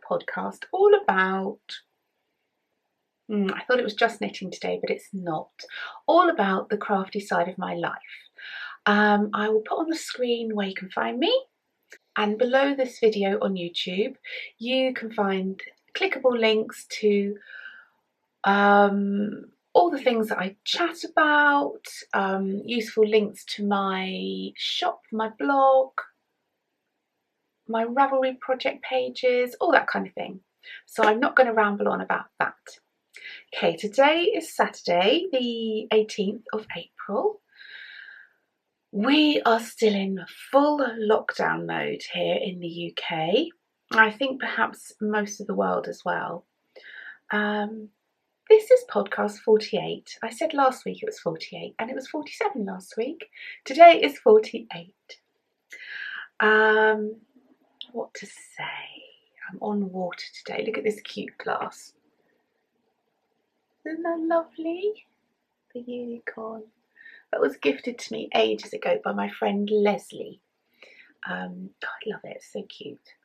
podcast all about, I thought it was just knitting today, but it's not. All about the crafty side of my life. I will put on the screen where you can find me, and below this video on YouTube you can find clickable links to all the things that I chat about, useful links to my shop, my blog, my Ravelry project pages, all that kind of thing. So I'm not going to ramble on about that. Okay, today is Saturday, the 18th of April. We are still in full lockdown mode here in the UK. I think perhaps most of the world as well. This is podcast 48. I said last week it was 48 and it was 47 last week. Today is 48. What to say? I'm on water today. Look at this cute glass. Isn't that lovely? The unicorn. That was gifted to me ages ago by my friend Leslie. I love it. It's so cute.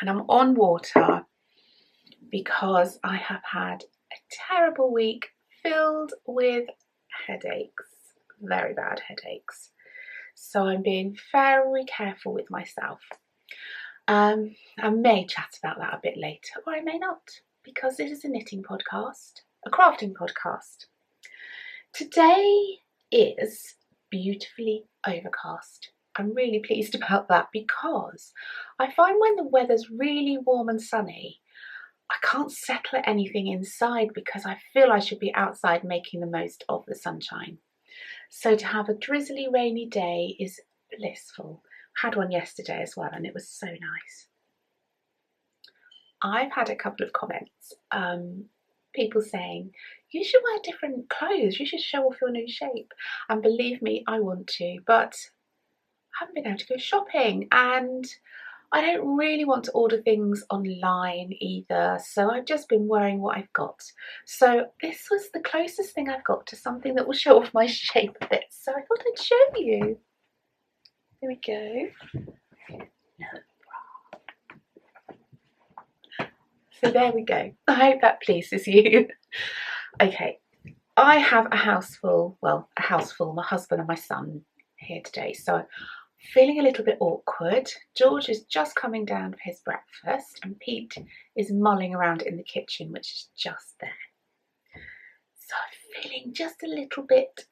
And I'm on water because I have had a terrible week filled with headaches. Very bad headaches. So I'm being very careful with myself. I may chat about that a bit later, or I may not, because this is a knitting podcast, a crafting podcast. Today is beautifully overcast. I'm really pleased about that because I find when the weather's really warm and sunny, I can't settle at anything inside because I feel I should be outside making the most of the sunshine. So to have a drizzly rainy day is blissful. I had one yesterday as well and it was so nice. I've had a couple of comments, people saying, you should wear different clothes, you should show off your new shape. And believe me, I want to, but I haven't been able to go shopping and I don't really want to order things online either, so I've just been wearing what I've got. So this was the closest thing I've got to something that will show off my shape a bit, so I thought I'd show you. There we go. No bra. So there we go. I hope that pleases you. Okay, I have a house full, my husband and my son here today, so feeling a little bit awkward. George is just coming down for his breakfast and Pete is mulling around in the kitchen, which is just there. So I'm feeling just a little bit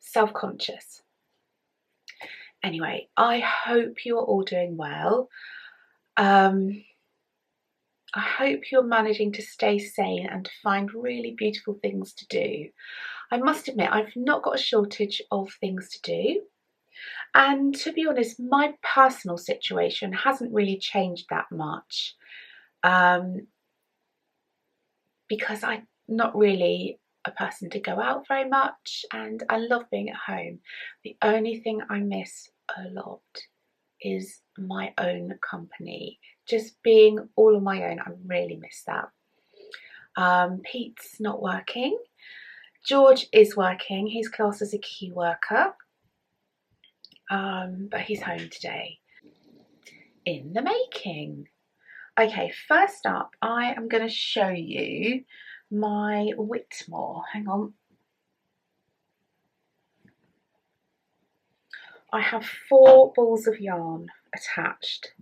self-conscious. Anyway, I hope you're all doing well. I hope you're managing to stay sane and to find really beautiful things to do. I must admit, I've not got a shortage of things to do. And to be honest, my personal situation hasn't really changed that much. Because I'm not really a person to go out very much and I love being at home. The only thing I miss a lot is my own company. Just being all on my own, I really miss that. Pete's not working. George is working. He's classed as a key worker, but he's home today. In the making. Okay, first up, I am going to show you my Whitmore. Hang on. I have 4 balls of yarn attached,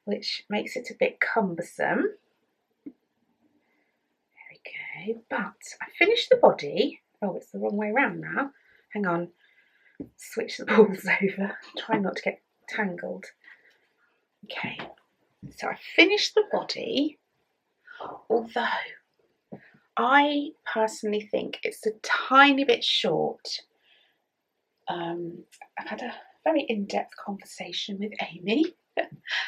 which makes it a bit cumbersome. There we go. But I finished the body. Oh, it's the wrong way around now. Hang on. Switch the balls over. Try not to get tangled. Okay. So I finished the body, although I personally think it's a tiny bit short. I've had a very in-depth conversation with Amy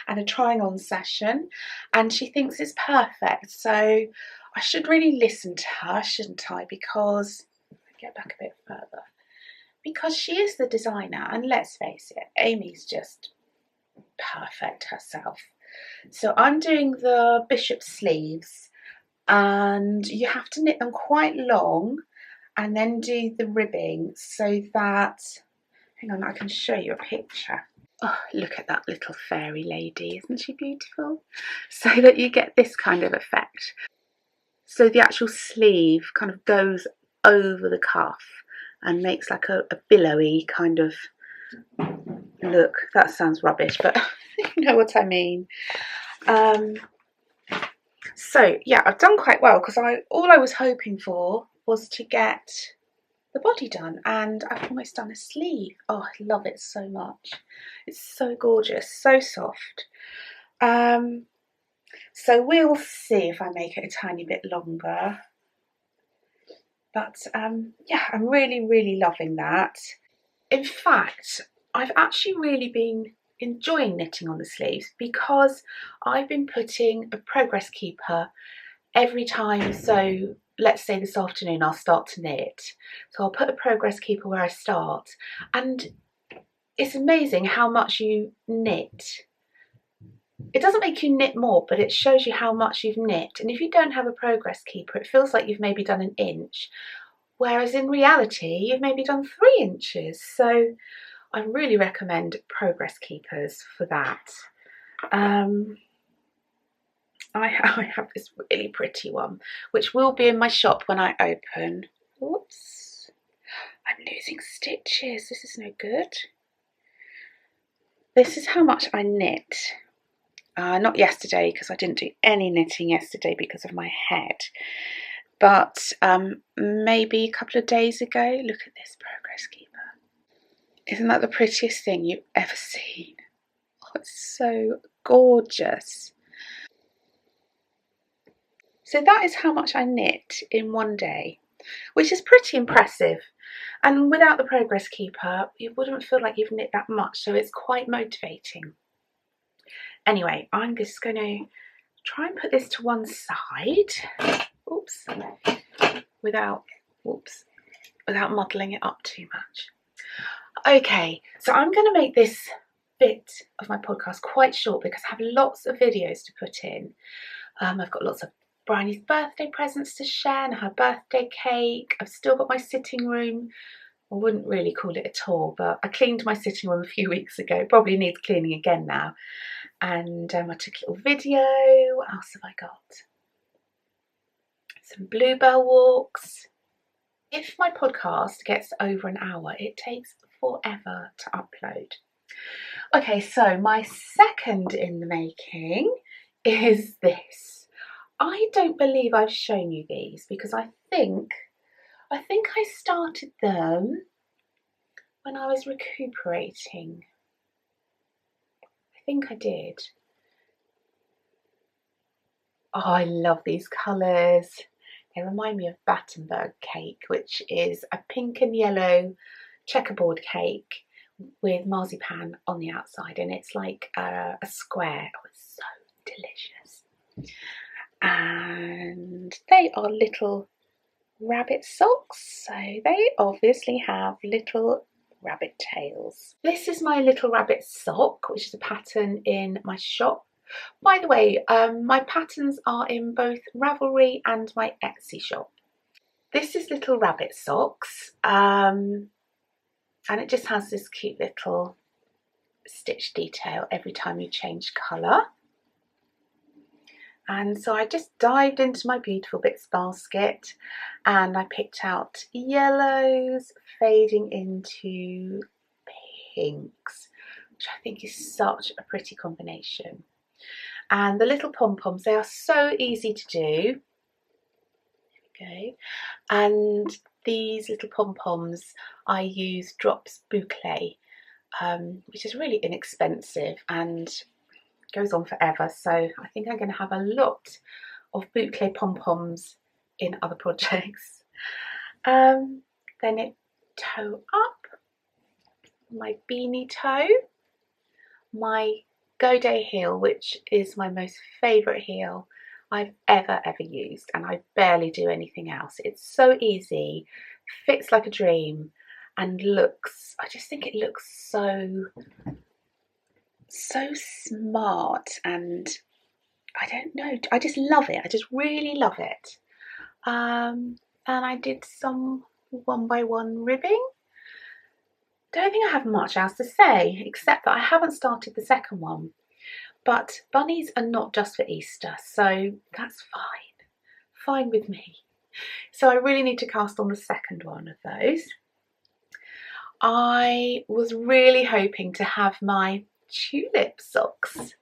and a trying on session, and she thinks it's perfect. So I should really listen to her, shouldn't I? Because, get back a bit further, because she is the designer, and let's face it, Amy's just perfect herself. So I'm doing the bishop sleeves, and you have to knit them quite long and then do the ribbing so that, hang on, I can show you a picture. Oh, look at that little fairy lady, isn't she beautiful? So that you get this kind of effect. So the actual sleeve kind of goes over the cuff and makes like a billowy kind of look. That sounds rubbish, but you know what I mean. So yeah, I've done quite well because all I was hoping for was to get the body done, and I've almost done a sleeve. Oh, I love it so much. It's so gorgeous, so soft. So we'll see if I make it a tiny bit longer. But yeah, I'm really loving that. In fact, I've actually really been enjoying knitting on the sleeves because I've been putting a progress keeper every time. So let's say this afternoon I'll start to knit. So I'll put a progress keeper where I start, and it's amazing how much you knit. It doesn't make you knit more, but it shows you how much you've knit. And if you don't have a progress keeper, it feels like you've maybe done an inch, whereas in reality you've maybe done 3 inches. So I really recommend progress keepers for that. I have this really pretty one, which will be in my shop when I open. Oops, I'm losing stitches. This is no good. This is how much I knit. Not yesterday, because I didn't do any knitting yesterday because of my head. But maybe a couple of days ago. Look at this progress keeper. Isn't that the prettiest thing you've ever seen? Oh, it's so gorgeous. So that is how much I knit in one day, which is pretty impressive. And without the progress keeper, you wouldn't feel like you've knit that much, so it's quite motivating. Anyway, I'm just going to try and put this to one side. Oops. Without muddling it up too much. Okay, so I'm going to make this bit of my podcast quite short because I have lots of videos to put in. I've got lots of Bryony's birthday presents to share and her birthday cake. I've still got my sitting room. I wouldn't really call it a tour, but I cleaned my sitting room a few weeks ago. It probably needs cleaning again now. And I took a little video. What else have I got? Some bluebell walks. If my podcast gets over an hour, it takes forever to upload. Okay, so my second in the making is this. I don't believe I've shown you these because I think I started them when I was recuperating. I think I did. Oh, I love these colours. They remind me of Battenberg cake, which is a pink and yellow checkerboard cake with marzipan on the outside, and it's like a square. Oh, it's so delicious. And they are little rabbit socks, so they obviously have little rabbit tails. This is my little rabbit sock, which is a pattern in my shop. By the way, my patterns are in both Ravelry and my Etsy shop. This is little rabbit socks, and it just has this cute little stitch detail every time you change colour. And so I just dived into my Beautiful Bits basket and I picked out yellows fading into pinks, which I think is such a pretty combination. And the little pom-poms, they are so easy to do. There we go. And these little pom-poms, I use Drops Boucle, which is really inexpensive and goes on forever. So I think I'm going to have a lot of boucle pom-poms in other projects. Then it toe up, my beanie toe, my Godet heel, which is my most favourite heel I've ever used, and I barely do anything else. It's so easy, fits like a dream, and looks, I just think it looks so smart, and I don't know, I just love it. I just really love it. And I did some 1x1 ribbing, don't think I have much else to say, except that I haven't started the second one. But bunnies are not just for Easter, so that's fine with me. So I really need to cast on the second one of those. I was really hoping to have my tulip socks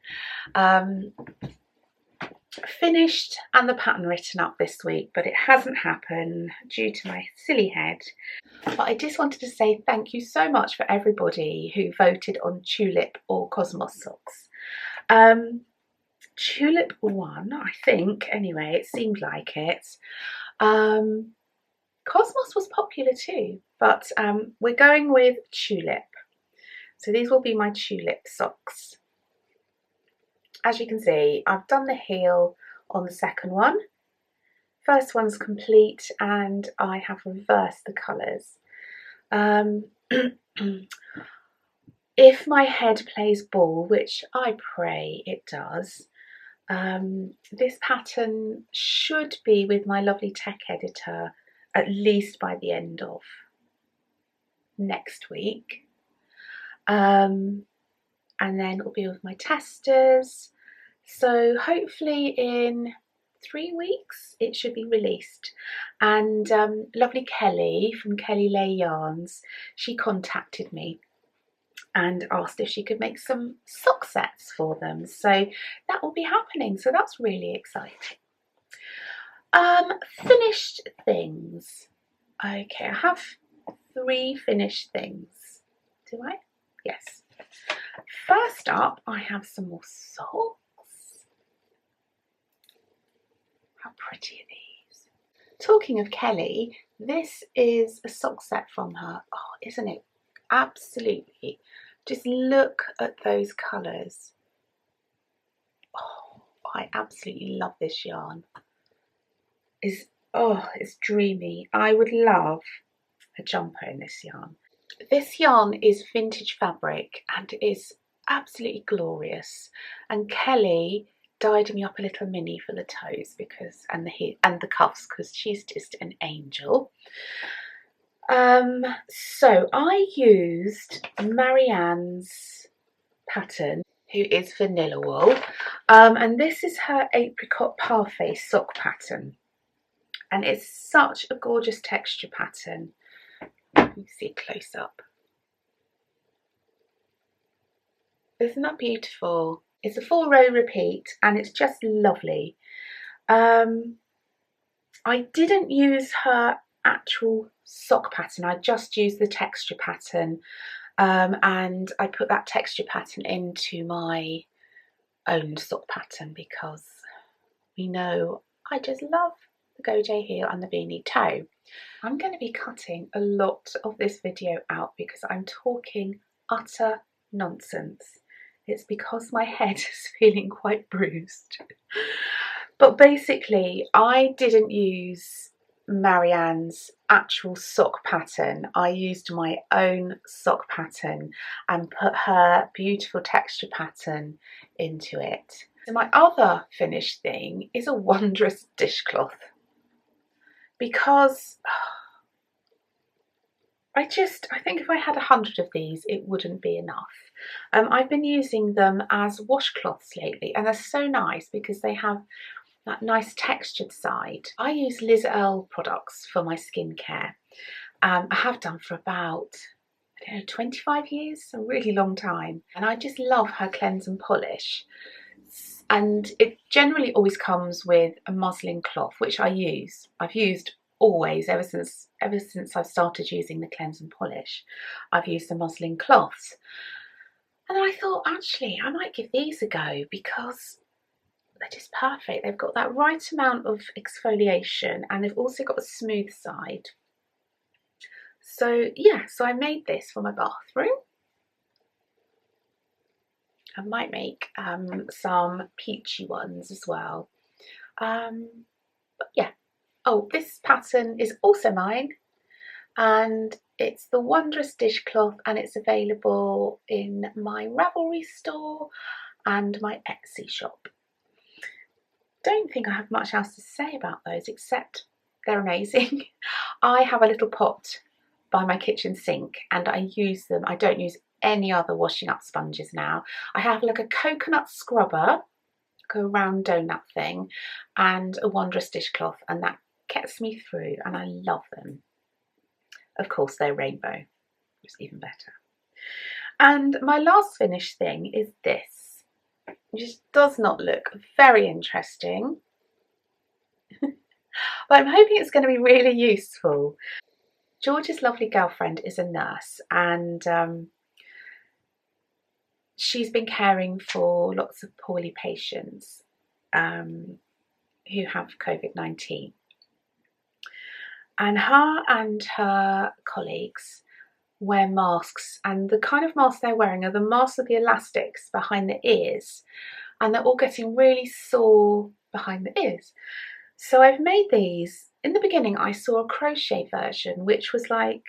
finished and the pattern written up this week, but it hasn't happened due to my silly head. But I just wanted to say thank you so much for everybody who voted on tulip or cosmos socks. Tulip won, I think, anyway, it seemed like it. Cosmos was popular too, but we're going with tulip. So these will be my tulip socks. As you can see, I've done the heel on the second one. First one's complete and I have reversed the colours. If my head plays ball, which I pray it does, this pattern should be with my lovely tech editor at least by the end of next week. And then it'll be with my testers. So hopefully in 3 weeks it should be released. And lovely Kelly from Kelly Lay Yarns, she contacted me and asked if she could make some sock sets for them. So that will be happening. So that's really exciting. Finished things. Okay, I have 3 finished things. Do I? Yes. First up, I have some more socks. How pretty are these? Talking of Kelly, this is a sock set from her. Oh, isn't it? Absolutely. Just look at those colours. Oh, I absolutely love this yarn. It's dreamy. I would love a jumper in this yarn. This yarn is vintage fabric and is absolutely glorious. And Kelly dyed me up a little mini for the toes because and the cuffs because she's just an angel. So I used Marianne's pattern, who is vanilla wool, and this is her apricot parfait sock pattern, and it's such a gorgeous texture pattern. You can see it close up. Isn't that beautiful? It's a 4-row repeat and it's just lovely. I didn't use her actual sock pattern, I just used the texture pattern, and I put that texture pattern into my own sock pattern because we know I just love the Gojay heel and the beanie toe. I'm going to be cutting a lot of this video out because I'm talking utter nonsense. It's because my head is feeling quite bruised. But basically, I didn't use Marianne's actual sock pattern. I used my own sock pattern and put her beautiful texture pattern into it. So my other finished thing is a wondrous dishcloth because I think if I had 100 of these, it wouldn't be enough. I've been using them as washcloths lately, and they're so nice because they have that nice textured side. I use Liz Earle products for my skincare. I have done for about, I don't know, 25 years, a really long time. And I just love her cleanse and polish. And it generally always comes with a muslin cloth, which I use. I've used always, ever since I've started using the cleanse and polish, I've used the muslin cloths. And then I thought, actually, I might give these a go because they're just perfect. They've got that right amount of exfoliation and they've also got a smooth side. So yeah, so I made this for my bathroom. I might make some peachy ones as well. But yeah. Oh, this pattern is also mine, and it's the Wondrous Dishcloth, and it's available in my Ravelry store and my Etsy shop. Don't think I have much else to say about those except they're amazing. I have a little pot by my kitchen sink, and I use them. I don't use any other washing up sponges now. I have like a coconut scrubber, like a round donut thing, and a Wondrous dishcloth, and that gets me through, and I love them. Of course, they're rainbow, which is even better. And my last finished thing is this, which does not look very interesting, but I'm hoping it's going to be really useful. George's lovely girlfriend is a nurse, and she's been caring for lots of poorly patients who have COVID-19. And her colleagues wear masks, and the kind of masks they're wearing are the masks with the elastics behind the ears, and they're all getting really sore behind the ears. So I've made these. In the beginning I saw a crochet version which was like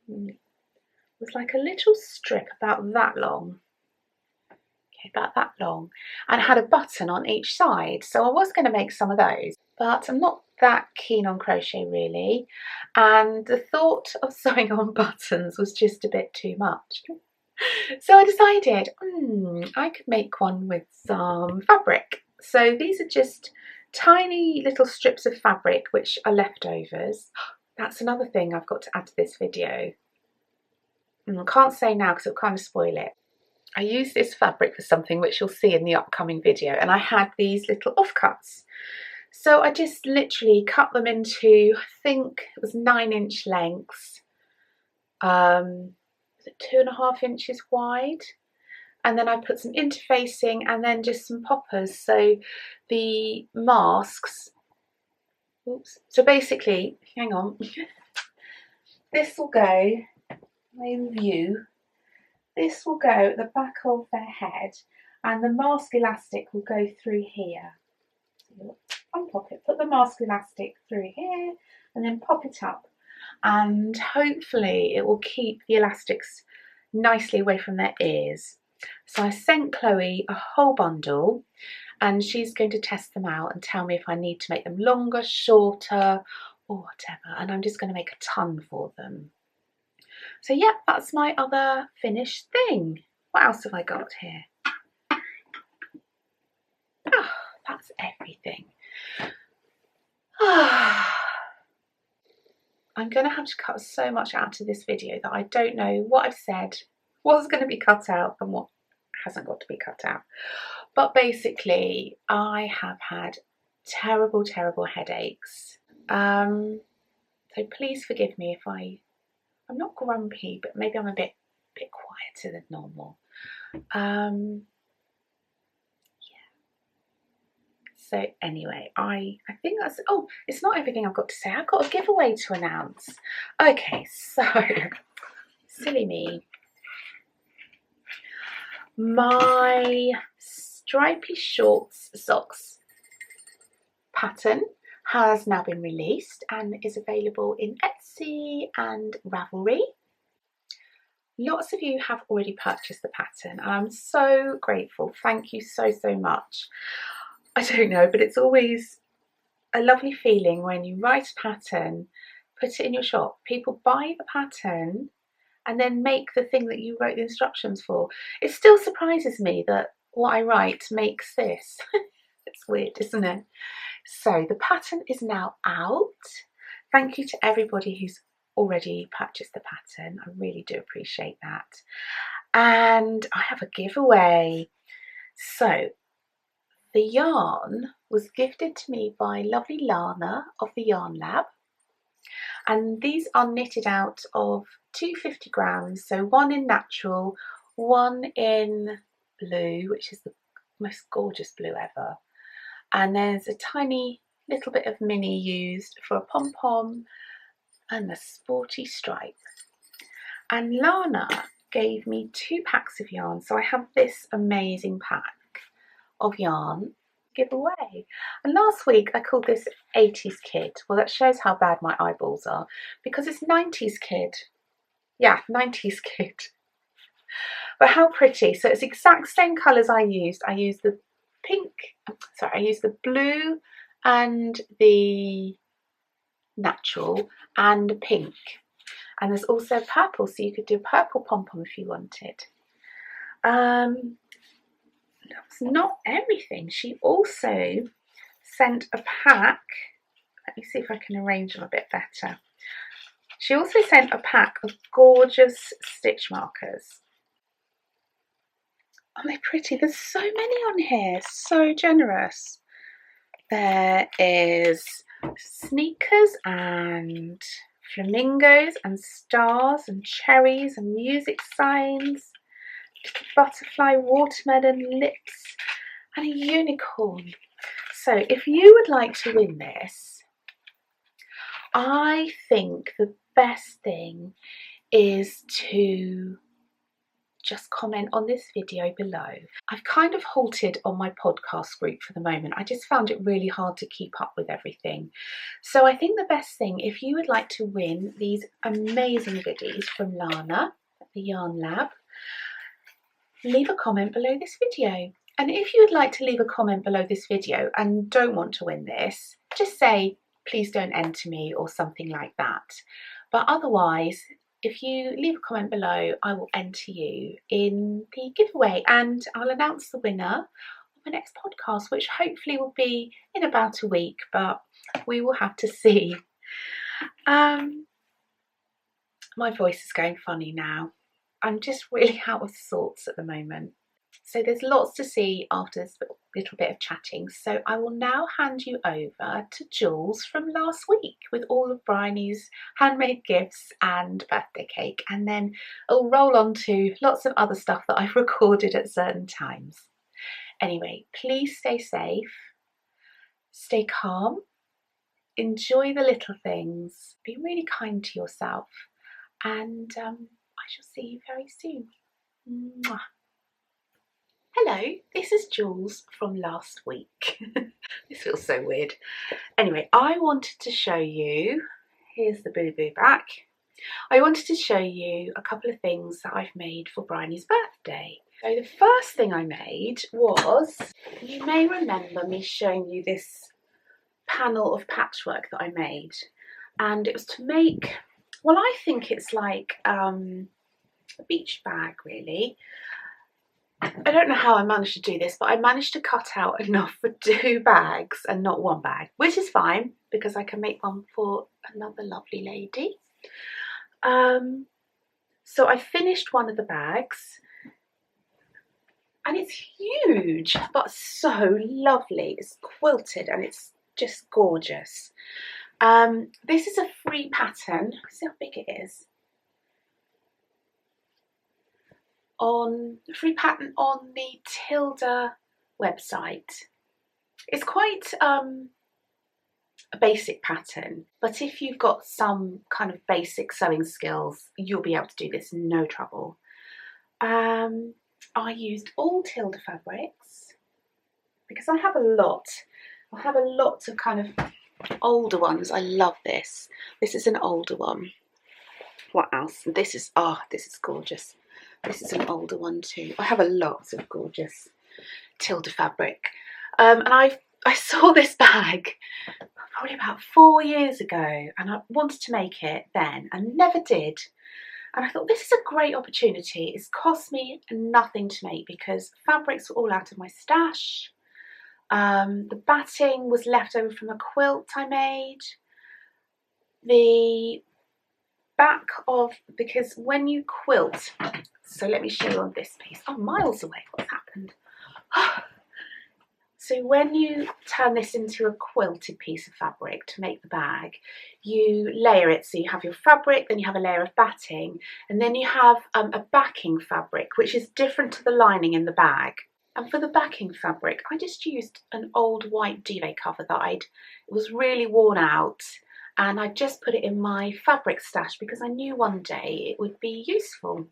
a little strip about that long, and had a button on each side. So I was going to make some of those, but I'm not that keen on crochet really, and the thought of sewing on buttons was just a bit too much. So I decided I could make one with some fabric. So these are just tiny little strips of fabric which are leftovers. That's another thing I've got to add to this video. I can't say now because it'll kind of spoil it. I used this fabric for something which you'll see in the upcoming video, and I had these little offcuts. So I just literally cut them into, I think it was 9-inch lengths, was it 2.5 inches wide? And then I put some interfacing and then just some poppers. So the masks, so basically, hang on, this will go in view. This will go at the back of their head, and the mask elastic will go through here. So unpop it, put the mask elastic through here, and then pop it up, and hopefully it will keep the elastics nicely away from their ears. So I sent Chloe a whole bundle, and she's going to test them out and tell me if I need to make them longer, shorter, or whatever, and I'm just going to make a ton for them. So yeah, that's my other finished thing. What else have I got here? Oh, that's everything. I'm going to have to cut so much out of this video that I don't know what I've said, what's going to be cut out and what hasn't got to be cut out. But basically, I have had terrible, terrible headaches. So please forgive me if I'm not grumpy, but maybe I'm a bit quieter than normal. Yeah. So anyway, I think that's, oh, it's not everything I've got to say. I've got a giveaway to announce. Okay, so, silly me. My stripy shorts socks pattern has now been released and is available in Etsy and Ravelry. Lots of you have already purchased the pattern, and I'm so grateful. Thank you so much. I don't know, but it's always a lovely feeling when you write a pattern, put it in your shop, people buy the pattern and then make the thing that you wrote the instructions for. It still surprises me that what I write makes this. It's weird, isn't it? So the pattern is now out. Thank you to everybody who's already purchased the pattern. I really do appreciate that. And I have a giveaway. So the yarn was gifted to me by lovely Lana of the Yarn Lab. And these are knitted out of 250 grams. So one in natural, one in blue, which is the most gorgeous blue ever. And there's a tiny little bit of mini used for a pom-pom and a sporty stripe. And Lana gave me 2 packs of yarn, so I have this amazing pack of yarn to give away. And last week I called this 80s Kid. Well, that shows how bad my eyeballs are, because it's 90s Kid. Yeah, 90s Kid. But how pretty. So it's the exact same colours I used. I used the pink, sorry, I used the blue and the natural and pink. And there's also purple, so you could do a purple pom-pom if you wanted. That's not everything. She also sent a pack. Let me see if I can arrange them a bit better. She also sent a pack of gorgeous stitch markers. Aren't they pretty? There's so many on here, so generous. There is sneakers and flamingos and stars and cherries and music signs, butterfly, watermelon, lips and a unicorn. So if you would like to win this, I think the best thing is to just comment on this video below. I've kind of halted on my podcast group for the moment. I just found it really hard to keep up with everything. So I think the best thing, if you would like to win these amazing goodies from Lana at the Yarn Lab, leave a comment below this video. And if you would like to leave a comment below this video and don't want to win this, just say, please don't enter me or something like that. But otherwise, if you leave a comment below, I will enter you in the giveaway and I'll announce the winner on my next podcast, which hopefully will be in about a week, but we will have to see. My voice is going funny now. I'm just really out of sorts at the moment. So there's lots to see after this little bit of chatting. So I will now hand you over to Jules from last week with all of Bryony's handmade gifts and birthday cake. And then I'll roll on to lots of other stuff that I've recorded at certain times. Anyway, please stay safe, stay calm, enjoy the little things, be really kind to yourself, and I shall see you very soon. Mwah. Hello, this is Jules from last week. This feels so weird. Anyway, I wanted to show you, here's the boo-boo back. I wanted to show you a couple of things that I've made for Bryony's birthday. So the first thing I made was, you may remember me showing you this panel of patchwork that I made. And it was to make, well, I think it's like a beach bag really. I don't know how I managed to do this, but I managed to cut out enough for 2 bags and not 1 bag, which is fine because I can make one for another lovely lady. So I finished one of the bags and it's huge, but so lovely. It's quilted and it's just gorgeous. This is a free pattern. See how big it is. On a free pattern on the Tilda website. It's quite a basic pattern, but if you've got some kind of basic sewing skills, you'll be able to do this no trouble. I used all Tilda fabrics because I have a lot. I have a lot of kind of older ones. I love this. This is an older one. What else? This is gorgeous. This is an older one too. I have a lot of gorgeous Tilda fabric. And I saw this bag probably about 4 years ago and I wanted to make it then and never did. And I thought this is a great opportunity. It's cost me nothing to make because fabrics were all out of my stash. The batting was left over from a quilt I made. The back of, because when you quilt, so let me show you on this piece. Oh, miles away, what's happened? So when you turn this into a quilted piece of fabric to make the bag, you layer it. So you have your fabric, then you have a layer of batting, and then you have a backing fabric, which is different to the lining in the bag. And for the backing fabric, I just used an old white duvet cover that it was really worn out, and I just put it in my fabric stash because I knew one day it would be useful.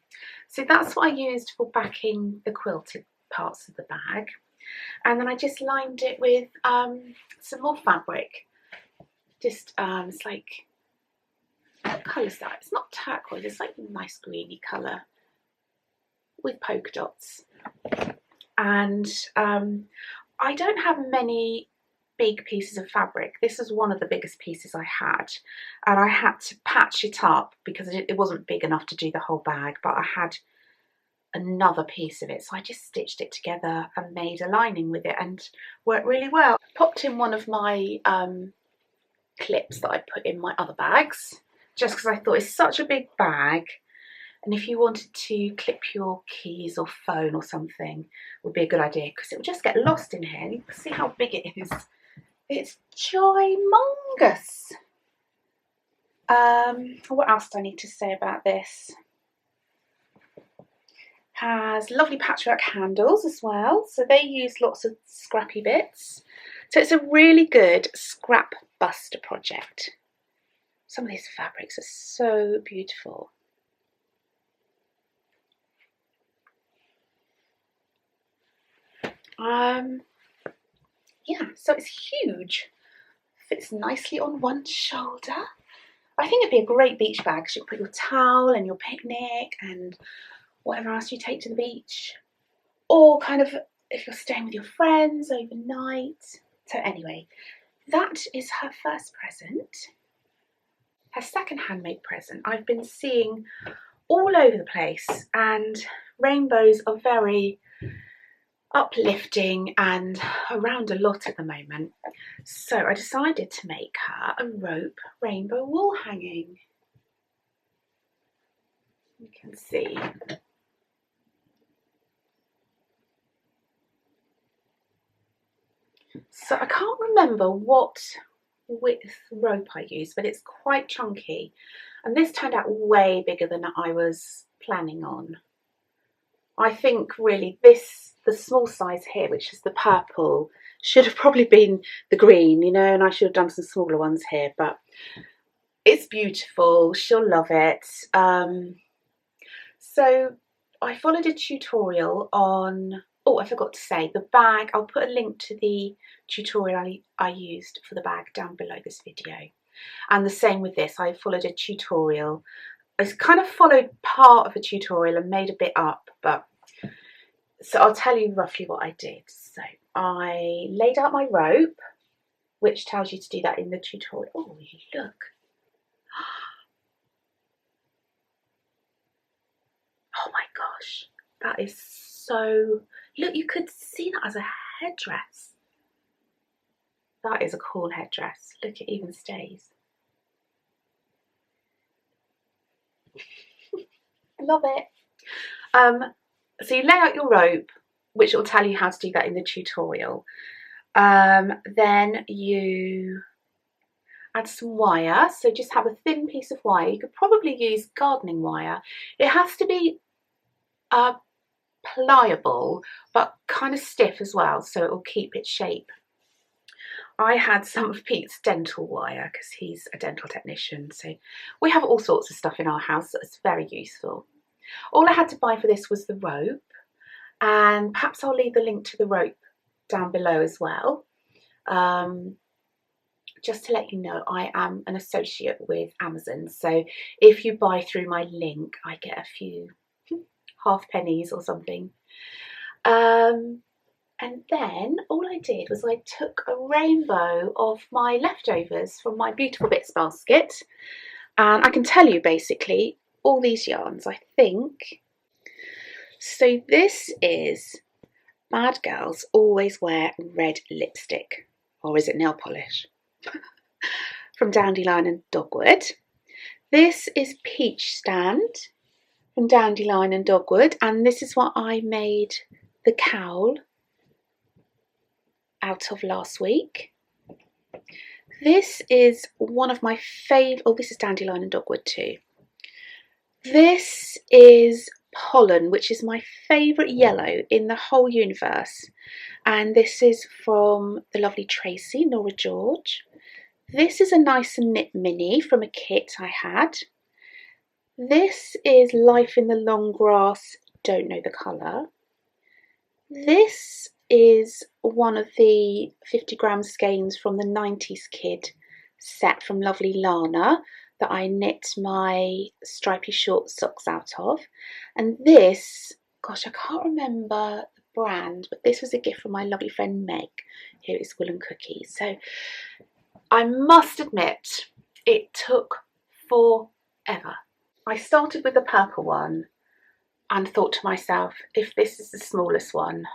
So that's what I used for backing the quilted parts of the bag. And then I just lined it with some more fabric. Just, it's like, what colour is that? It's not turquoise, it's like a nice greeny colour with polka dots. And I don't have many big pieces of fabric. This was one of the biggest pieces I had, and I had to patch it up because it wasn't big enough to do the whole bag, but I had another piece of it, so I just stitched it together and made a lining with it, and worked really well. I popped in one of my clips that I put in my other bags, just because I thought it's such a big bag, and if you wanted to clip your keys or phone or something, would be a good idea, because it would just get lost in here. You can see how big it is. It's ginormous. What else do I need to say about this? Has lovely patchwork handles as well, so they use lots of scrappy bits. So it's a really good scrap buster project. Some of these fabrics are so beautiful. Yeah, so it's huge. Fits nicely on one shoulder. I think it'd be a great beach bag, because you can put your towel and your picnic and whatever else you take to the beach, or kind of if you're staying with your friends overnight. So anyway, that is her first present. Her second handmade present I've been seeing all over the place, and rainbows are very uplifting and around a lot at the moment. So I decided to make her a rope rainbow wall hanging. You can see. So I can't remember what width rope I used, but it's quite chunky, and this turned out way bigger than I was planning on. I think really the small size here, which is the purple, should have probably been the green, you know, and I should have done some smaller ones here, but it's beautiful. She'll love it. So I followed a tutorial on, oh, I forgot to say, the bag, I'll put a link to the tutorial I used for the bag down below this video. And the same with this, I followed a tutorial. I kind of followed part of a tutorial and made a bit up, but so I'll tell you roughly what I did. So I laid out my rope, which tells you to do that in the tutorial. Oh, look. Oh my gosh, that is so, look, you could see that as a headdress. That is a cool headdress. Look, it even stays. Love it. So you lay out your rope, which will tell you how to do that in the tutorial. Then you add some wire. So just have a thin piece of wire. You could probably use gardening wire. It has to be pliable, but kind of stiff as well, so it will keep its shape. I had some of Pete's dental wire because he's a dental technician, so we have all sorts of stuff in our house that's very useful. All I had to buy for this was the rope, and perhaps I'll leave the link to the rope down below as well. Just to let you know, I am an associate with Amazon, so if you buy through my link, I get a few half pennies or something. And then all I did was I took a rainbow of my leftovers from my Beautiful Bits basket, and I can tell you basically all these yarns, I think. So this is Bad Girls Always Wear Red Lipstick, or is it nail polish? From Dandelion and Dogwood. This is Peach Stand from Dandelion and Dogwood, and this is what I made the cowl out of last week. This is one of my favourite, oh, this is Dandelion and Dogwood too. This is Pollen, which is my favourite yellow in the whole universe, and this is from the lovely Tracy, Nora George. This is a Nice and Knit mini from a kit I had. This is Life in the Long Grass, don't know the colour. This is one of the 50-gram skeins from the 90s Kid set from lovely Lana that I knit my stripy short socks out of. And this, gosh, I can't remember the brand, but this was a gift from my lovely friend Meg, who is Wool and Cookies. So I must admit, it took forever. I started with the purple one and thought to myself, if this is the smallest one,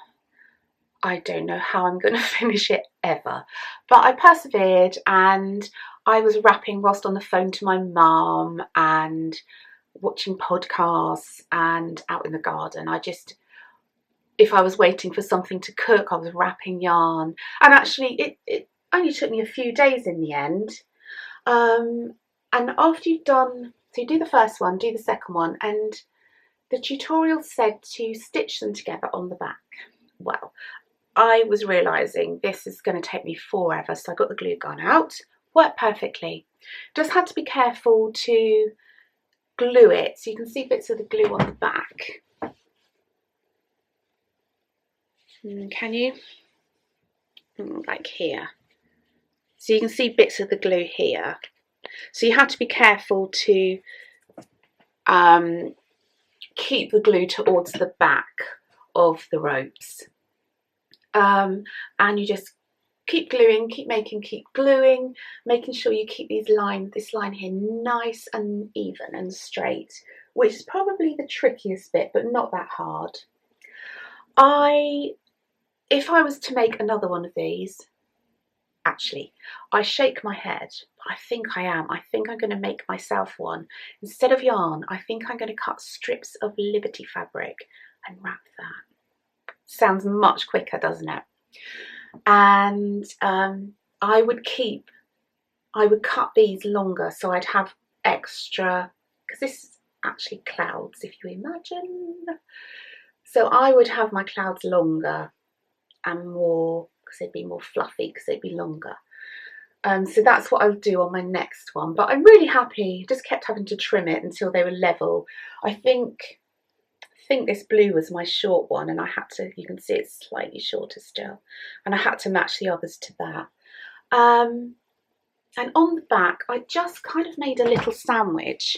I don't know how I'm going to finish it ever. But I persevered, and I was wrapping whilst on the phone to my mum and watching podcasts and out in the garden. If I was waiting for something to cook, I was wrapping yarn. And actually, it only took me a few days in the end. And after you've done, so you do the first one, do the second one, and the tutorial said to stitch them together on the back. Well, I was realising this is going to take me forever, so I got the glue gun out. Worked perfectly. Just had to be careful to glue it, so you can see bits of the glue on the back. Can you? Like here. So you can see bits of the glue here. So you have to be careful to keep the glue towards the back of the ropes. And you just keep gluing, keep making, keep gluing, making sure you keep this line here nice and even and straight, which is probably the trickiest bit, but not that hard. If I was to make another one of these, actually, I shake my head, but I think I am. I think I'm going to make myself one. Instead of yarn, I think I'm going to cut strips of Liberty fabric and wrap that. Sounds much quicker, doesn't it? And I would cut these longer, so I'd have extra, because this is actually clouds, if you imagine. So I would have my clouds longer and more, because they'd be more fluffy, because they'd be longer. So that's what I'll do on my next one. But I'm really happy. Just kept having to trim it until they were level. I think this blue was my short one, and I had to, you can see it's slightly shorter still, and I had to match the others to that. And on the back, I just kind of made a little sandwich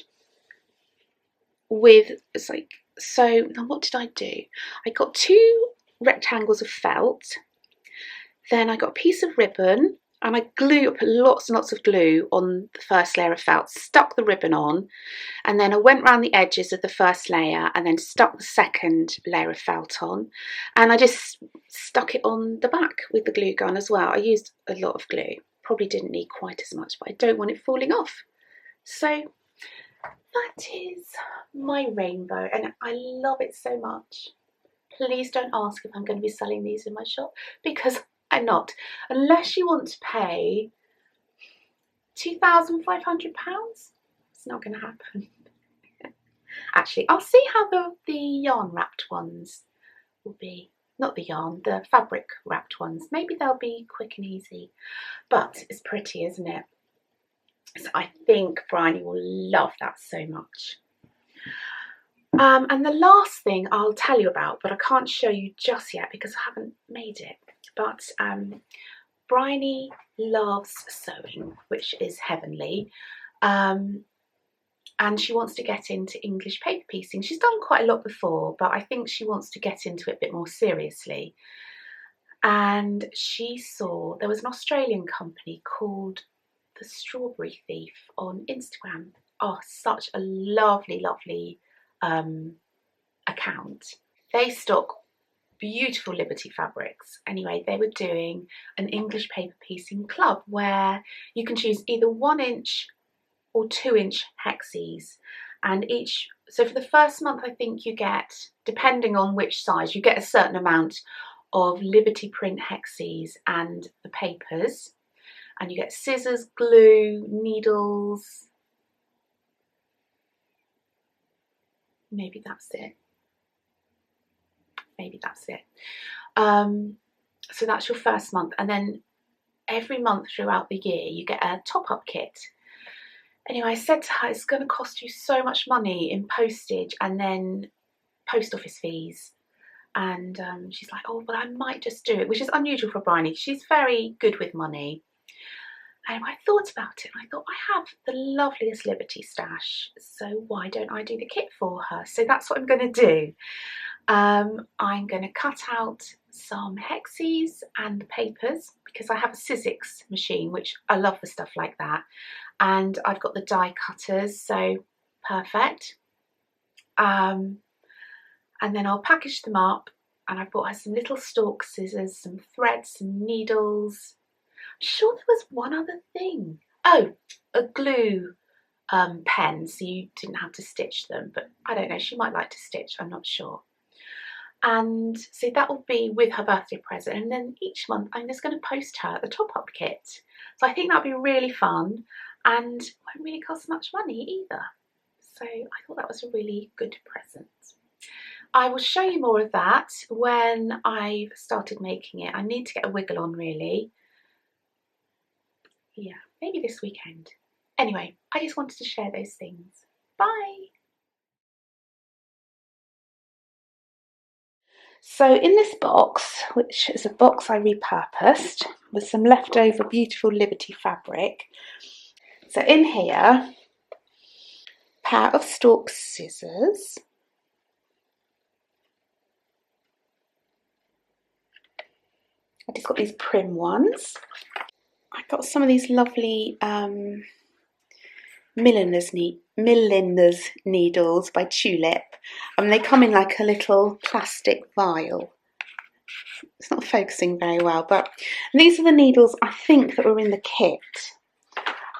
with, it's like, so what did I do? I got 2 rectangles of felt, then I got a piece of ribbon, and I glued up lots and lots of glue on the first layer of felt, stuck the ribbon on, and then I went around the edges of the first layer and then stuck the second layer of felt on, and I just stuck it on the back with the glue gun as well. I used a lot of glue, probably didn't need quite as much, but I don't want it falling off. So that is my rainbow, and I love it so much. Please don't ask if I'm going to be selling these in my shop, because I'm not. Unless you want to pay £2,500, it's not going to happen. Actually, I'll see how the yarn wrapped ones will be. Not the yarn, the fabric wrapped ones. Maybe they'll be quick and easy. But it's pretty, isn't it? So I think Bryony will love that so much. And the last thing I'll tell you about, but I can't show you just yet because I haven't made it. But Bryony loves sewing, which is heavenly. And she wants to get into English paper piecing. She's done quite a lot before, but I think she wants to get into it a bit more seriously. And she saw there was an Australian company called The Strawberry Thief on Instagram. Oh, such a lovely, lovely account. They stock beautiful Liberty fabrics. Anyway, they were doing an English paper piecing club where you can choose either 1-inch or 2-inch hexies, and so for the first month I think you get, depending on which size, you get a certain amount of Liberty print hexies and the papers, and you get scissors, glue, needles, maybe that's it. So that's your first month, and then every month throughout the year you get a top-up kit. Anyway, I said to her, it's going to cost you so much money in postage and then post office fees. And she's like, oh, well, I might just do it, which is unusual for Bryony. She's very good with money. And I thought about it, and I thought, I have the loveliest Liberty stash, so why don't I do the kit for her? So that's what I'm going to do. I'm going to cut out some hexes and papers because I have a Sussex machine, which I love for stuff like that, and I've got the die cutters, so perfect. And then I'll package them up, and I bought her some little stalk scissors, some thread, some needles. I'm sure there was one other thing. Oh, a glue pen, so you didn't have to stitch them, but I don't know, she might like to stitch, I'm not sure. And so that will be with her birthday present, and then each month I'm just going to post her the top-up kit. So I think that'll be really fun and won't really cost much money either. So I thought that was a really good present. I will show you more of that when I've started making it. I need to get a wiggle on really. Yeah, maybe this weekend. Anyway, I just wanted to share those things. Bye! So in this box, which is a box I repurposed with some leftover beautiful Liberty fabric. So in here, pair of stalk scissors, I just got these prim ones. I got some of these lovely milliner's needles by Tulip, and they come in like a little plastic vial. It's not focusing very well, but these are the needles I think that were in the kit.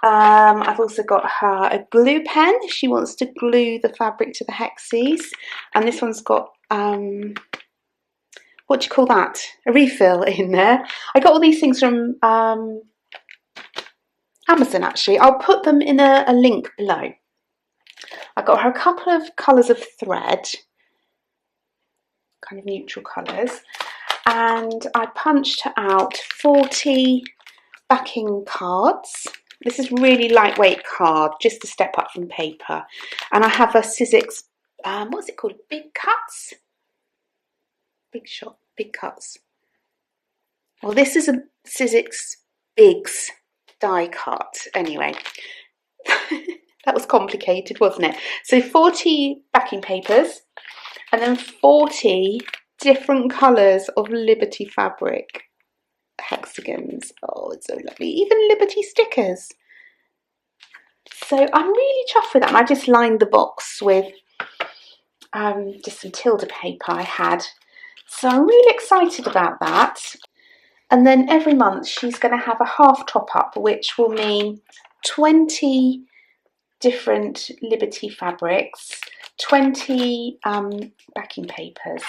I've also got her a glue pen if she wants to glue the fabric to the hexes, and this one's got what do you call that? A refill in there. I got all these things from Amazon actually. I'll put them in a link below. I got her a couple of colours of thread, kind of neutral colours, and I punched out 40 backing cards. This is really lightweight card, just a step up from paper. And I have a Sussex, what's it called? Big Cuts? Big Cuts. Well, this is a Sussex Bigs die cut. Anyway, that was complicated, wasn't it? So 40 backing papers and then 40 different colours of Liberty fabric hexagons. Oh, it's so lovely. Even Liberty stickers. So I'm really chuffed with that. And I just lined the box with just some Tilda paper I had. So I'm really excited about that. And then every month she's going to have a half top up, which will mean 20 different Liberty fabrics, 20 backing papers.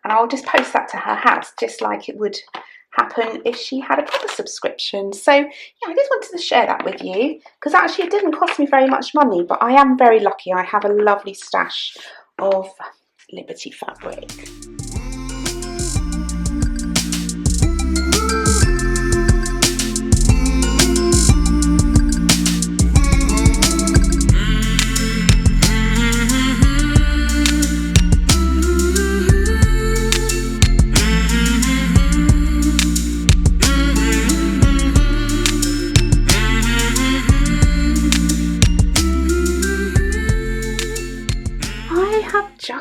And I'll just post that to her house, just like it would happen if she had a proper subscription. So yeah, I just wanted to share that with you, because actually it didn't cost me very much money, but I am very lucky. I have a lovely stash of Liberty fabric.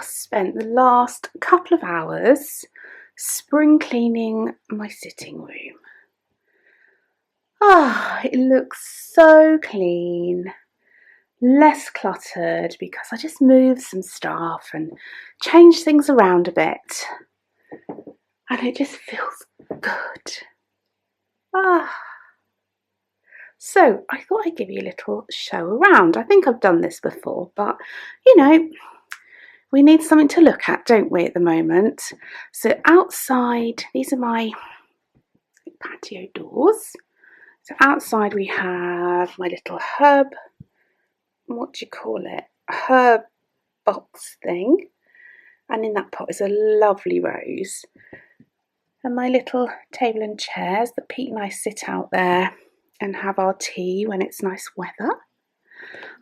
Spent the last couple of hours spring cleaning my sitting room. It looks so clean, less cluttered, because I just moved some stuff and changed things around a bit, and it just feels good. So I thought I'd give you a little show around. I think I've done this before, but you know, we need something to look at, don't we, at the moment? So outside, these are my patio doors. So outside we have my little herb, what do you call it? Herb box thing. And in that pot is a lovely rose. And my little table and chairs that Pete and I sit out there and have our tea when it's nice weather.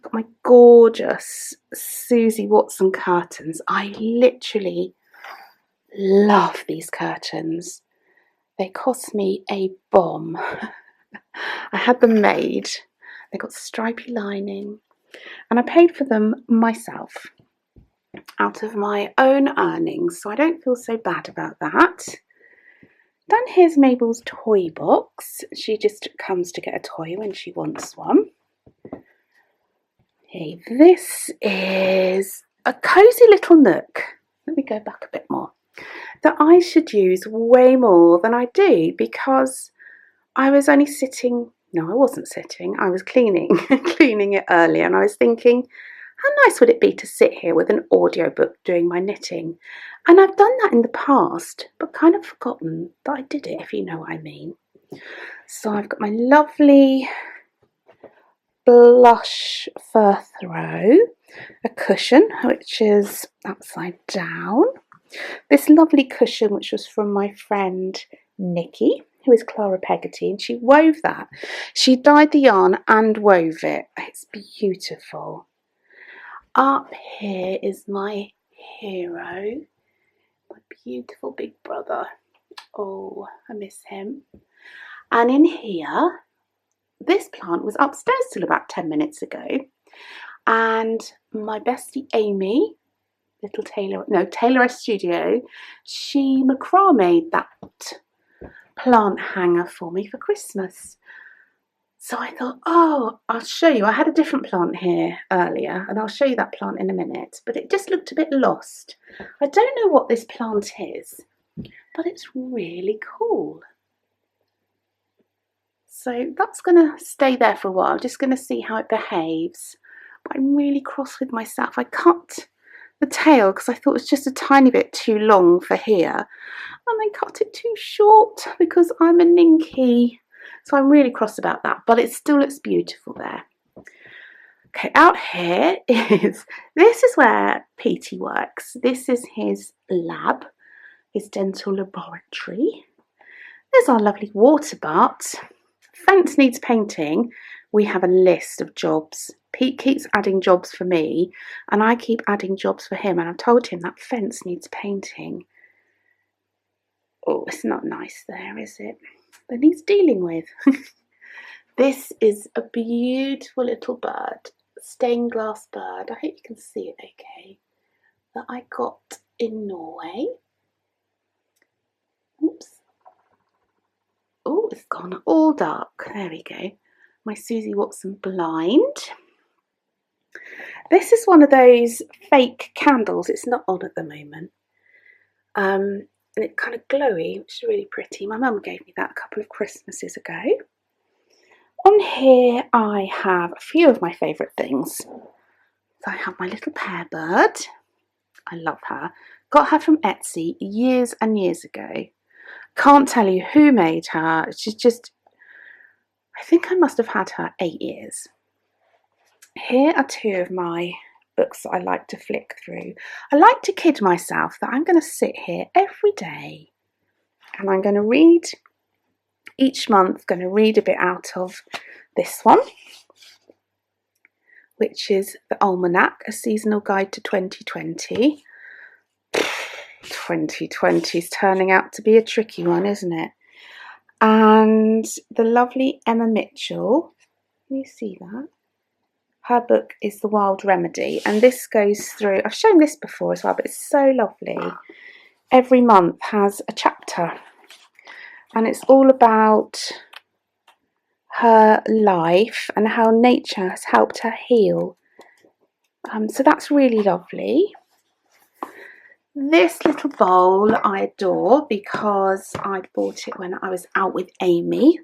Got my gorgeous Susie Watson curtains. I literally love these curtains. They cost me a bomb. I had them made. They got stripy lining and I paid for them myself. out of my own earnings, so I don't feel so bad about that. Then here's Mabel's toy box. She just comes to get a toy when she wants one. Okay, this is a cosy little nook. Let me go back a bit more. That I should use way more than I do, because I was only sitting, no, I wasn't sitting, I was cleaning it earlier, and I was thinking, how nice would it be to sit here with an audiobook doing my knitting? And I've done that in the past, but kind of forgotten that I did it, if you know what I mean. So I've got my lovely blush fur throw, a cushion which is upside down, this lovely cushion which was from my friend Nikki, who is Clara Peggotty, and she wove that. She dyed the yarn and wove it. It's beautiful. Up here is my hero, my beautiful big brother. Oh, I miss him. And in here, this plant was upstairs till about 10 minutes ago, and my bestie Amy, little Tayloress Studio, she macrame'd that plant hanger for me for Christmas. So I thought, oh, I'll show you. I had a different plant here earlier, and I'll show you that plant in a minute, but it just looked a bit lost. I don't know what this plant is, but it's really cool. So that's going to stay there for a while. I'm just going to see how it behaves. But I'm really cross with myself. I cut the tail because I thought it was just a tiny bit too long for here, and I cut it too short because I'm a ninky. So I'm really cross about that, but it still looks beautiful there. Okay, out here this is where Petey works. This is his lab, his dental laboratory. There's our lovely water butt. Fence needs painting. We have a list of jobs. Pete keeps adding jobs for me, and I keep adding jobs for him, and I've told him that fence needs painting. Oh, it's not nice there, is it? That needs dealing with. This is a beautiful little bird, stained glass bird. I hope you can see it okay. That I got in Norway. Oops. Oh, it's gone all dark. There we go. My Susie Watson blind. This is one of those fake candles. It's not on at the moment. And it's kind of glowy, which is really pretty. My mum gave me that a couple of Christmases ago. On here I have a few of my favourite things. So I have my little pear bird. I love her. Got her from Etsy years and years ago. Can't tell you who made her. She's just, I think I must have had her 8 years. Here are two of my books that I like to flick through. I like to kid myself that I'm going to sit here every day and I'm going to read each month, going to read a bit out of this one, which is The Almanac, A Seasonal Guide to 2020. 2020 is turning out to be a tricky one, isn't it? And the lovely Emma Mitchell, can you see that? Her book is The Wild Remedy, and this goes through, I've shown this before as well, but it's so lovely. Every month has a chapter, and it's all about her life and how nature has helped her heal. So that's really lovely. This little bowl I adore because I'd bought it when I was out with Amy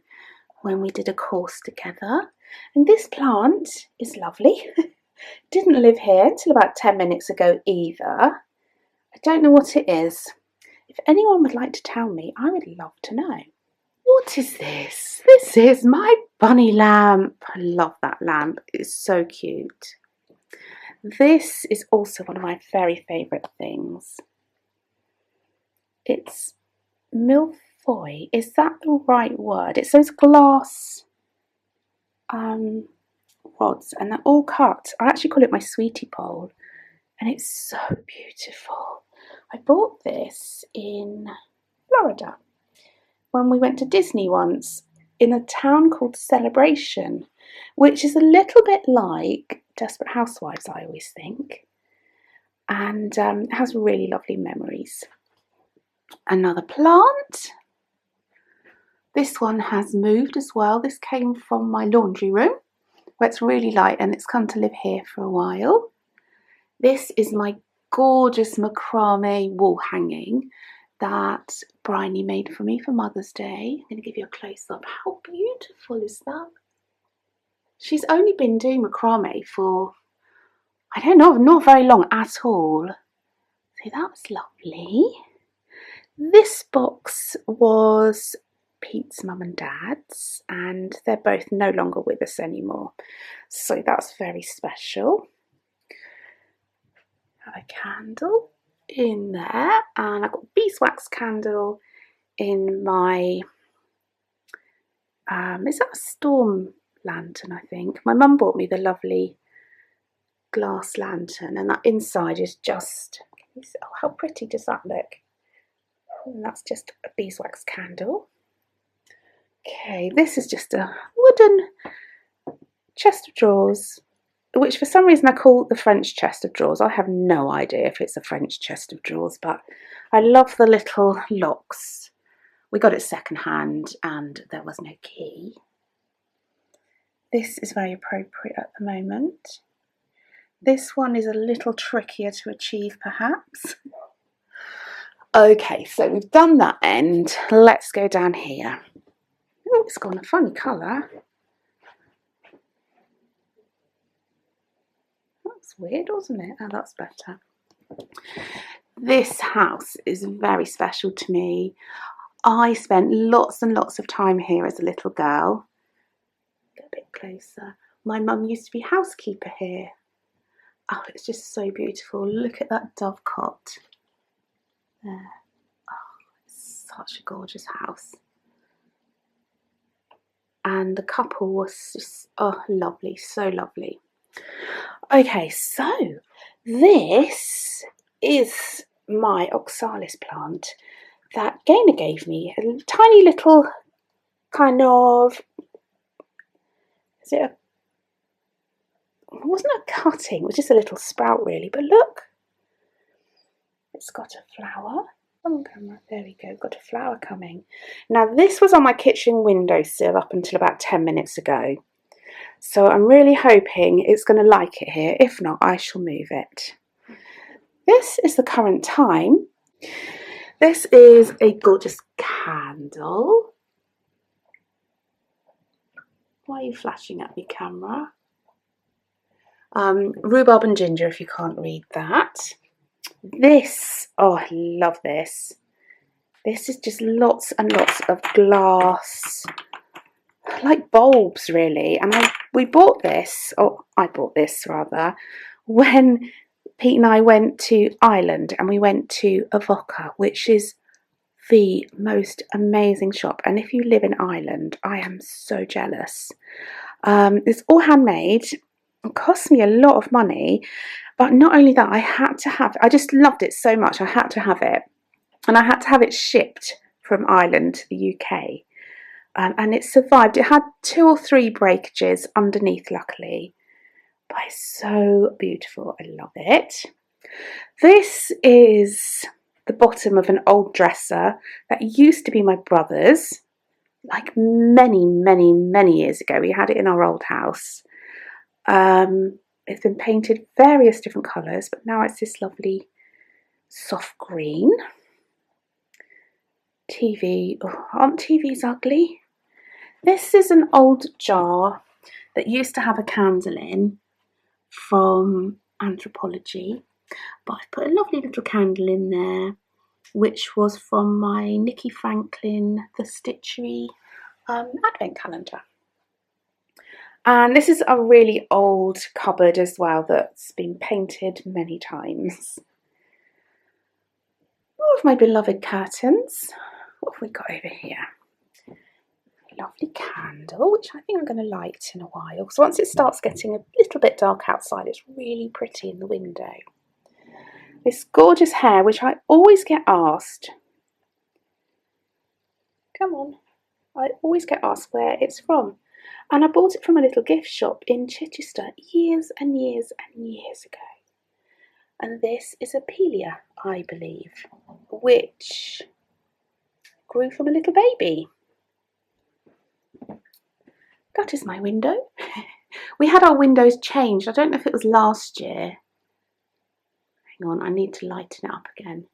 when we did a course together. And this plant is lovely. Didn't live here until about 10 minutes ago either. I don't know what it is. If anyone would like to tell me, I would love to know. What is this? This is my bunny lamp. I love that lamp. It's so cute. This is also one of my very favourite things. It's milfoil. Is that the right word? It's those glass rods, and they're all cut. I actually call it my sweetie pole, and it's so beautiful. I bought this in Florida when we went to Disney once in a town called Celebration, which is a little bit like Desperate Housewives, I always think. and it has really lovely memories. Another plant. This one has moved as well. This came from my laundry room where it's really light, and it's come to live here for a while. This is my gorgeous macrame wall hanging that Bryony made for me for Mother's Day. I'm going to give you a close-up. How beautiful is that? She's only been doing macrame for, I don't know, not very long at all. So that's lovely. This box was Pete's mum and dad's, and they're both no longer with us anymore. So that's very special. Have a candle in there, and I've got a beeswax candle in my, is that a storm lantern, I think? My mum bought me the lovely glass lantern, and that inside is just, oh, how pretty does that look? And that's just a beeswax candle. Okay, this is just a wooden chest of drawers, which for some reason I call the French chest of drawers. I have no idea if it's a French chest of drawers, but I love the little locks. We got it second-hand and there was no key. This is very appropriate at the moment. This one is a little trickier to achieve, perhaps. Okay, so we've done that end. Let's go down here. Oh, it's gone a funny colour. That's weird, wasn't it? Oh, that's better. This house is very special to me. I spent lots and lots of time here as a little girl. Get a bit closer. My mum used to be housekeeper here. Oh, it's just so beautiful. Look at that dovecot. There. Oh, it's such a gorgeous house. And the couple was just, oh, lovely, so lovely. Okay, so this is my Oxalis plant that Gaynor gave me. A tiny little kind of, it wasn't a cutting, it was just a little sprout really, but look, it's got a flower. On camera, there we go, got a flower coming. Now this was on my kitchen windowsill up until about 10 minutes ago. So I'm really hoping it's going to like it here. If not, I shall move it. This is the current time. This is a gorgeous candle. Why are you flashing at me, camera? Rhubarb and ginger, if you can't read that. This, oh, I love this. This is just lots and lots of glass, like bulbs really. And we bought this, or I bought this rather, when Pete and I went to Ireland, and we went to Avoca, which is the most amazing shop. And if you live in Ireland, I am so jealous. It's all handmade. It cost me a lot of money, but not only that, I had to have it. I just loved it so much. I had to have it, and I had to have it shipped from Ireland to the UK. And it survived. It had 2 or 3 breakages underneath, luckily. But it's so beautiful. I love it. This is the bottom of an old dresser that used to be my brother's, like many, many, many years ago. We had it in our old house. It's been painted various different colours, but now it's this lovely soft green. TV. Oh, aren't TVs ugly? This is an old jar that used to have a candle in from Anthropology, but I've put a lovely little candle in there, which was from my Nikki Franklin The Stitchery advent calendar. And this is a really old cupboard as well that's been painted many times. All of my beloved curtains. What have we got over here? Lovely candle, which I think I'm going to light in a while, because once it starts getting a little bit dark outside, it's really pretty in the window. This gorgeous hair, which I always get asked, come on, I always get asked where it's from, and I bought it from a little gift shop in Chichester years and years and years ago. And this is a Pelia, I believe, which grew from a little baby. That is my window. We had our windows changed. I don't know if it was last year. Hang on, I need to lighten it up again.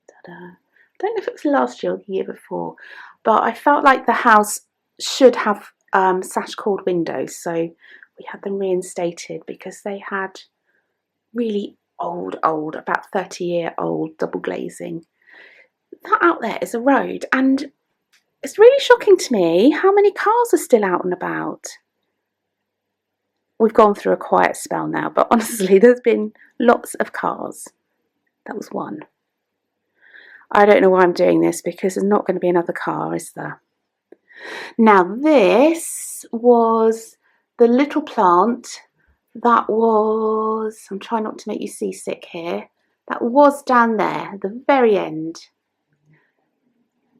Ta-da. I don't know if it was last year or the year before, but I felt like the house should have sash cord windows, so we had them reinstated because they had really old, about 30-year-old double glazing. That out there is a road, and it's really shocking to me how many cars are still out and about. We've gone through a quiet spell now, but honestly, there's been lots of cars. That was one. I don't know why I'm doing this because there's not going to be another car, is there? Now, this was the little plant that was, I'm trying not to make you seasick here, that was down there at the very end.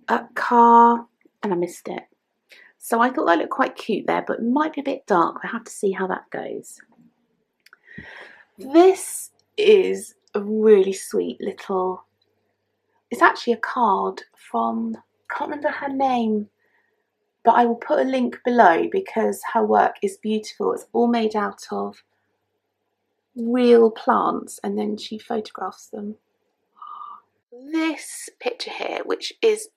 A car, and I missed it. So I thought that looked quite cute there, but it might be a bit dark. I have to see how that goes. This is a really sweet little, it's actually a card from, I can't remember her name, but I will put a link below because her work is beautiful. It's all made out of real plants and then she photographs them. This picture here, which is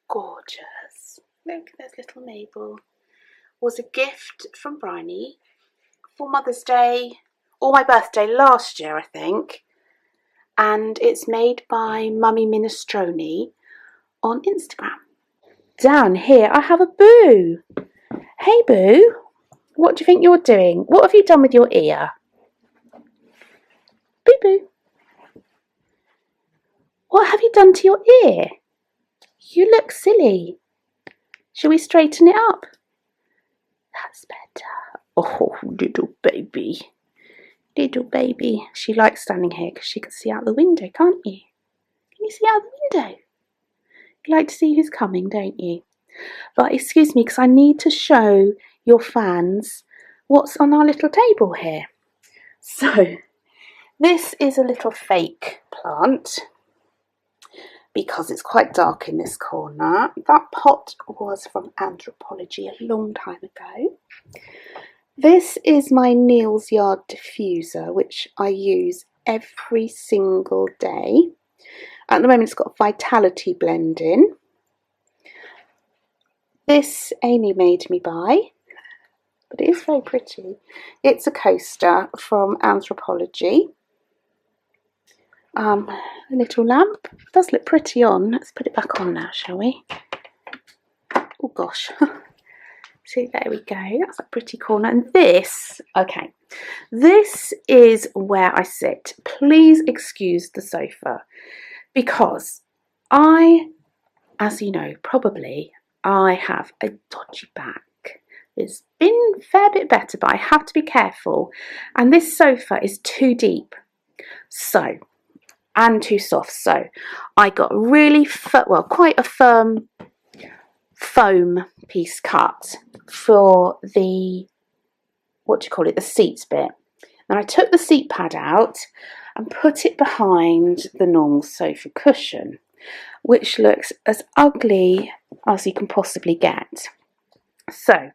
gorgeous. Look, there's little Mabel. Was a gift from Bryony for Mother's Day or my birthday last year, I think. And it's made by Mummy Minestrone on Instagram. Down here I have a Boo. Hey Boo, what do you think you're doing? What have you done with your ear? Boo Boo. What have you done to your ear? You look silly. Shall we straighten it up? That's better. Oh, little baby. Little baby. She likes standing here because she can see out the window, can't you? Can you see out the window? You like to see who's coming, don't you? But excuse me, because I need to show your fans what's on our little table here. So, this is a little fake plant because it's quite dark in this corner. That pot was from Anthropology a long time ago. This is my Neil's Yard diffuser, which I use every single day. At the moment it's got Vitality blend in. This Amy made me buy, but it is very pretty. It's a coaster from Anthropology. A little lamp. It does look pretty on. Let's put it back on now, shall we? Oh gosh. See, there we go. That's a pretty corner. And this, okay, this is where I sit. Please excuse the sofa because I, as you know, probably I have a dodgy back. It's been a fair bit better, but I have to be careful. And this sofa is too deep. So, and too soft. So I got really, quite a firm foam piece cut for the, what do you call it, the seats bit. And I took the seat pad out and put it behind the normal sofa cushion, which looks as ugly as you can possibly get. So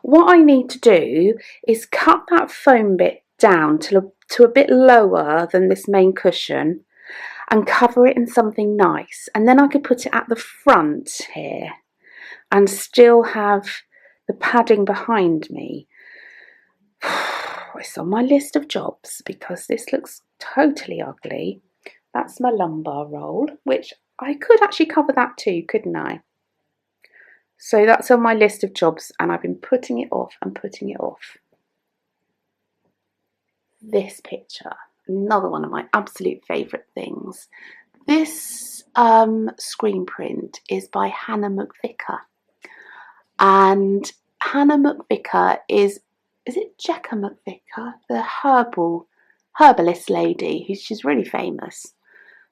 what I need to do is cut that foam bit down to a bit lower than this main cushion and cover it in something nice, and then I could put it at the front here and still have the padding behind me. It's on my list of jobs because this looks totally ugly. That's my lumbar roll, which I could actually cover that too, couldn't I? So that's on my list of jobs and I've been putting it off and putting it off. This picture, another one of my absolute favourite things. This screen print is by Hannah McVicker. And Hannah McVicker is it Jekka McVicker? The herbalist lady, she's really famous.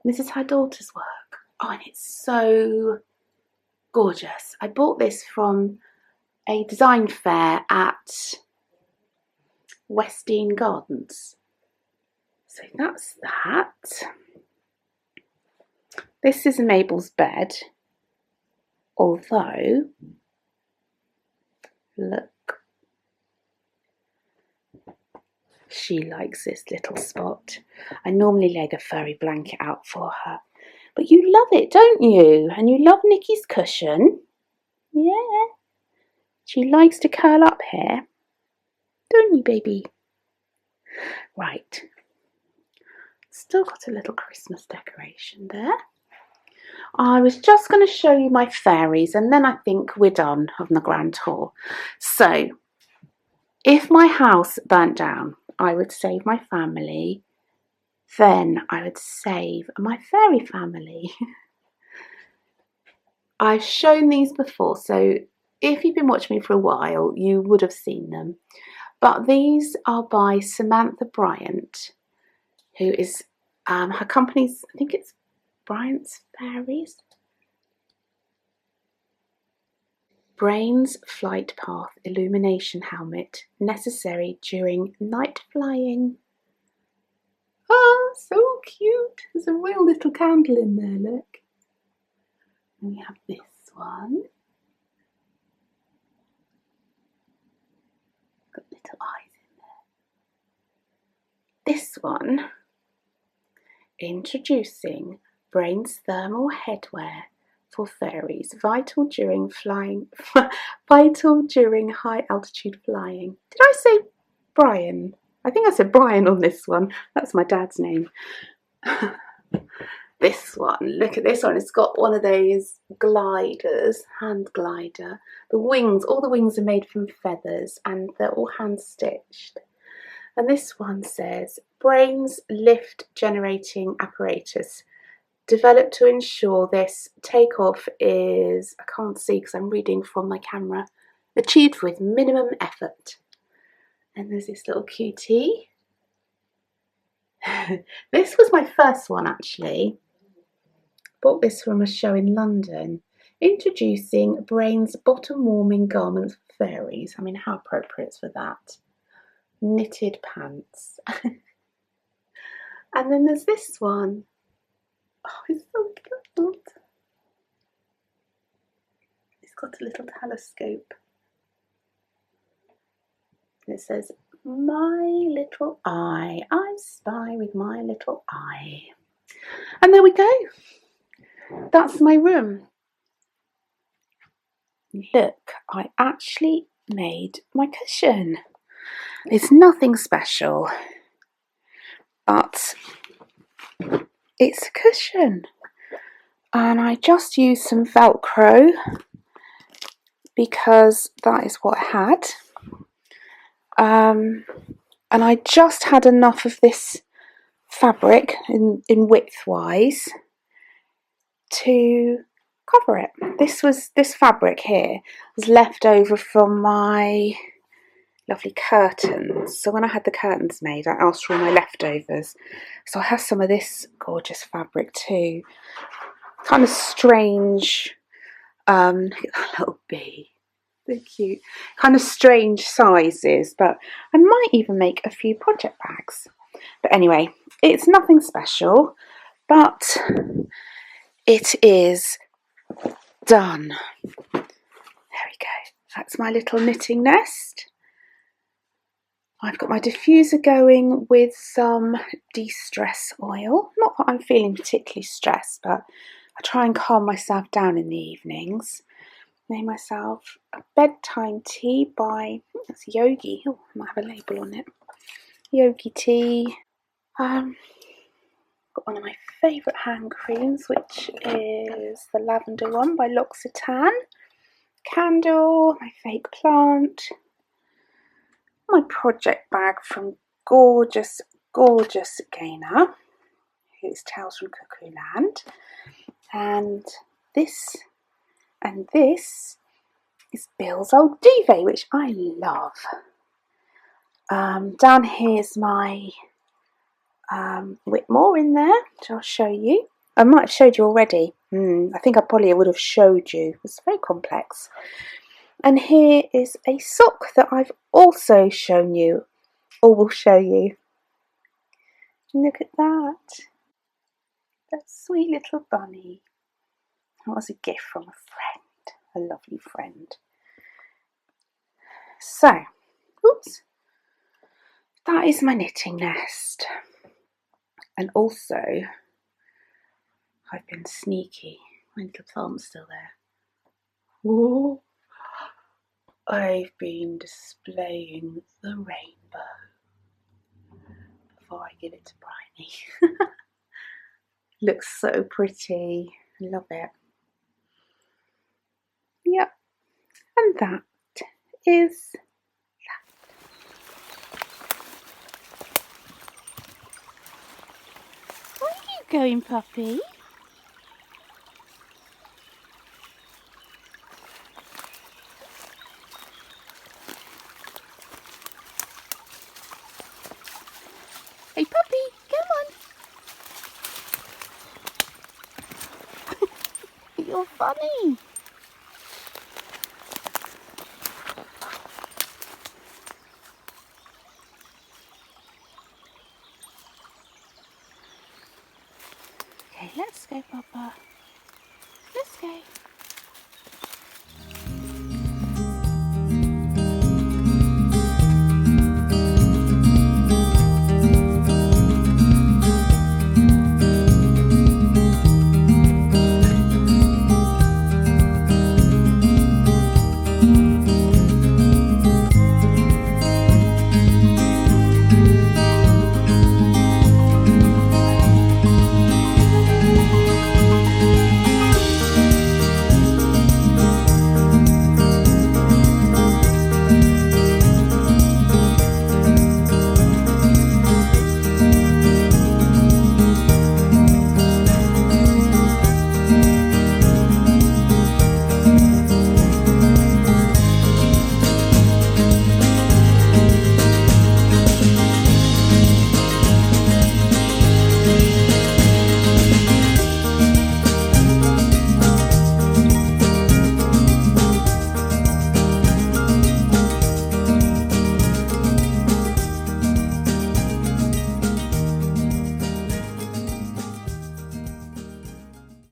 And this is her daughter's work. Oh, and it's so gorgeous. I bought this from a design fair at West Gardens. So that's that. This is Mabel's bed, although, look, she likes this little spot. I normally lay the furry blanket out for her, but you love it, don't you? And you love Nikki's cushion. Yeah. She likes to curl up here, don't you, baby? Right. Still got a little Christmas decoration there. I was just going to show you my fairies, and then I think we're done on the grand tour. So, if my house burnt down, I would save my family. Then I would save my fairy family. I've shown these before, so if you've been watching me for a while, you would have seen them. But these are by Samantha Bryant, who is, her company's, I think it's Bryants Fairies. Brains Flight Path Illumination Helmet, necessary during night flying. Oh, so cute. There's a real little candle in there, look. And we have this one. Got little eyes in there. This one, introducing Brains Thermal Headwear for fairies, vital during flying, vital during high altitude flying. Did I say Brian? I think I said Brian on this one. That's my dad's name. This one, look at this one. It's got one of those gliders, hand glider. The wings, all the wings are made from feathers and they're all hand stitched. And this one says, Brains Lift Generating Apparatus, developed to ensure this takeoff is, I can't see because I'm reading from my camera, achieved with minimum effort. And there's this little cutie. This was my first one actually. Bought this from a show in London. Introducing Brains Bottom Warming Garments for Fairies. I mean, how appropriate for that. Knitted pants. And then there's this one. Oh, it's so cute. It's got a little telescope. And it says, my little eye, I spy with my little eye. And there we go. That's my room. Look, I actually made my cushion. It's nothing special, but it's a cushion. And I just used some Velcro because that is what I had. And I just had enough of this fabric in width-wise to cover it. This fabric here was left over from my lovely curtains. So when I had the curtains made, I asked for all my leftovers. So I have some of this gorgeous fabric too. Kind of strange. Look at that little bee. They're cute. Kind of strange sizes, but I might even make a few project bags. But anyway, it's nothing special, but it is done. There we go. That's my little knitting nest. I've got my diffuser going with some de-stress oil. Not that I'm feeling particularly stressed, but I try and calm myself down in the evenings. Made myself a bedtime tea by, that's Yogi. Oh, I might have a label on it. Yogi tea. Got one of my favourite hand creams, which is the lavender one by L'Occitane. Candle, my fake plant. My project bag from gorgeous, gorgeous Gaynor, who's Tales from Cuckoo Land. And this is Bill's old duvet, which I love. Down here's my Whitmore in there, which I'll show you. I might have showed you already. I think I probably would have showed you. It's very complex. And here is a sock that I've also shown you, or will show you. Look at that. That sweet little bunny. That was a gift from a friend, a lovely friend. So, oops, that is my knitting nest. And also, I've been sneaky. My little thumb's still there. Ooh. I've been displaying the rainbow before I give it to Bryony. Looks so pretty. I love it. Yep. And that is that. Where are you going, puppy? Hey, puppy, come on. You're funny. Okay, let's go, Papa.